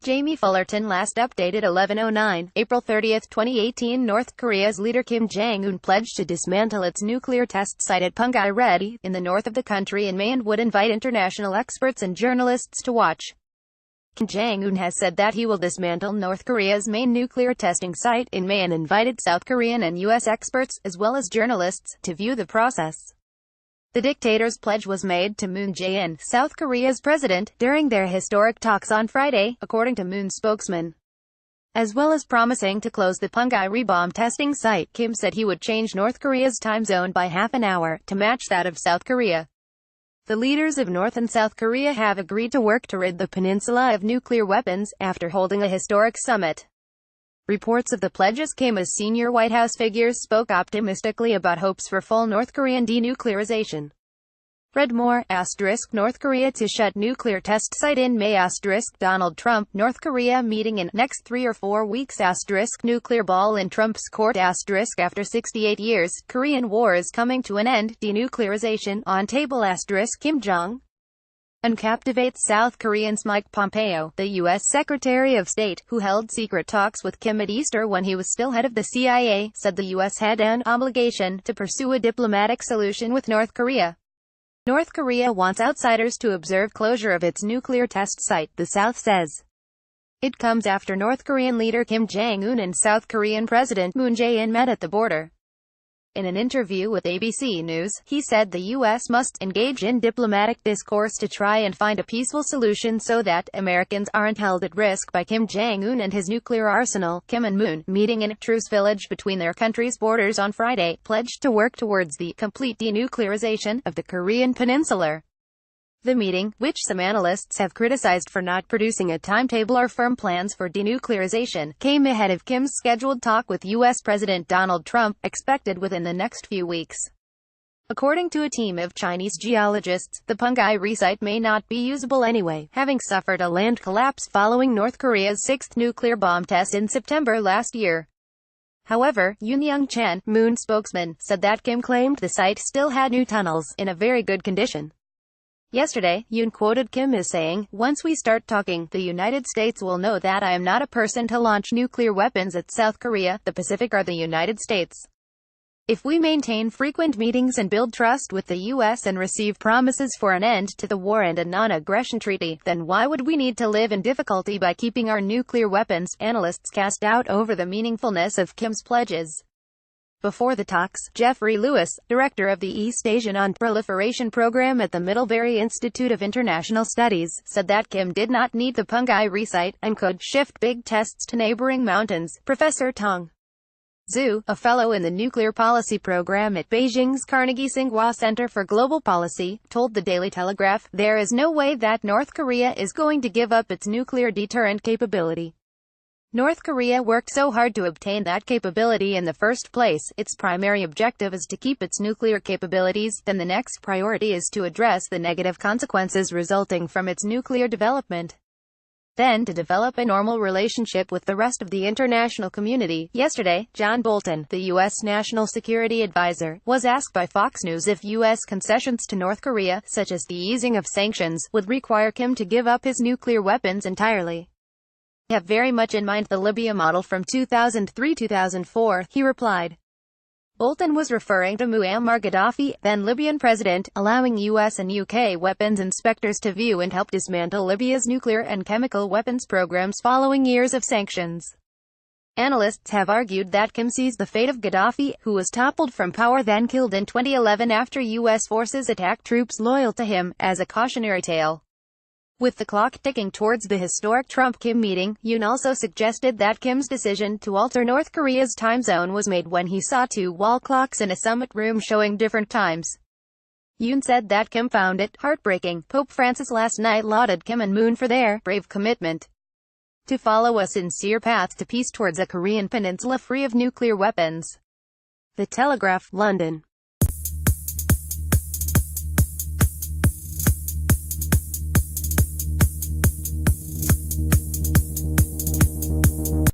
Jamie Fullerton last updated 11:09, April 30, 2018. North Korea's leader Kim Jong Un pledged to dismantle its nuclear test site at Punggye-ri, in the north of the country in May, and would invite international experts and journalists to watch. Kim Jong Un has said that he will dismantle North Korea's main nuclear testing site in May and invited South Korean and U.S. experts, as well as journalists, to view the process. The dictator's pledge was made to Moon Jae-in, South Korea's president, during their historic talks on Friday, according to Moon's spokesman. As well as promising to close the Punggye-ri bomb testing site, Kim said he would change North Korea's time zone by half an hour, to match that of South Korea. The leaders of North and South Korea have agreed to work to rid the peninsula of nuclear weapons, after holding a historic summit. Reports of the pledges came as senior White House figures spoke optimistically about hopes for full North Korean denuclearization. Read more, North Korea to shut nuclear test site in May, Donald Trump, North Korea meeting in next 3 or 4 weeks, nuclear ball in Trump's court, after 68 years, Korean War is coming to an end, denuclearization on table, Kim Jong Un captivates South Koreans. Mike Pompeo, the U.S. Secretary of State, who held secret talks with Kim at Easter when he was still head of the CIA, said the U.S. had an obligation to pursue a diplomatic solution with North Korea. North Korea wants outsiders to observe closure of its nuclear test site, the South says. It comes after North Korean leader Kim Jong Un and South Korean President Moon Jae-in met at the border. In an interview with ABC News, he said the U.S. must engage in diplomatic discourse to try and find a peaceful solution so that Americans aren't held at risk by Kim Jong Un and his nuclear arsenal. Kim and Moon, meeting in a truce village between their countries' borders on Friday, pledged to work towards the complete denuclearization of the Korean peninsula. The meeting, which some analysts have criticized for not producing a timetable or firm plans for denuclearization, came ahead of Kim's scheduled talk with U.S. President Donald Trump, expected within the next few weeks. According to a team of Chinese geologists, the Punggye-ri site may not be usable anyway, having suffered a land collapse following North Korea's 6th nuclear bomb test in September last year. However, Yoon Young-chan, Moon spokesman, said that Kim claimed the site still had new tunnels, in a very good condition. Yesterday, Yoon quoted Kim as saying, "Once we start talking, the United States will know that I am not a person to launch nuclear weapons at South Korea, the Pacific or the United States. If we maintain frequent meetings and build trust with the U.S. and receive promises for an end to the war and a non-aggression treaty, then why would we need to live in difficulty by keeping our nuclear weapons?" Analysts cast doubt over the meaningfulness of Kim's pledges. Before the talks, Jeffrey Lewis, director of the East Asian Non-Proliferation Program at the Middlebury Institute of International Studies, said that Kim did not need the Punggye-ri site, and could shift big tests to neighboring mountains. Professor Tong Zhu, a fellow in the Nuclear Policy Program at Beijing's Carnegie Tsinghua Center for Global Policy, told the Daily Telegraph, "There is no way that North Korea is going to give up its nuclear deterrent capability. North Korea worked so hard to obtain that capability in the first place. Its primary objective is to keep its nuclear capabilities, then the next priority is to address the negative consequences resulting from its nuclear development. Then to develop a normal relationship with the rest of the international community." Yesterday, John Bolton, the U.S. National Security Advisor, was asked by Fox News if U.S. concessions to North Korea, such as the easing of sanctions, would require Kim to give up his nuclear weapons entirely. "I have very much in mind the Libya model from 2003-2004, he replied. Bolton was referring to Muammar Gaddafi, then Libyan president, allowing U.S. and UK weapons inspectors to view and help dismantle Libya's nuclear and chemical weapons programs following years of sanctions. Analysts have argued that Kim sees the fate of Gaddafi, who was toppled from power then killed in 2011 after U.S. forces attacked troops loyal to him, as a cautionary tale. With the clock ticking towards the historic Trump-Kim meeting, Yoon also suggested that Kim's decision to alter North Korea's time zone was made when he saw 2 wall clocks in a summit room showing different times. Yoon said that Kim found it heartbreaking. Pope Francis last night lauded Kim and Moon for their brave commitment to follow a sincere path to peace towards a Korean peninsula free of nuclear weapons. The Telegraph, London.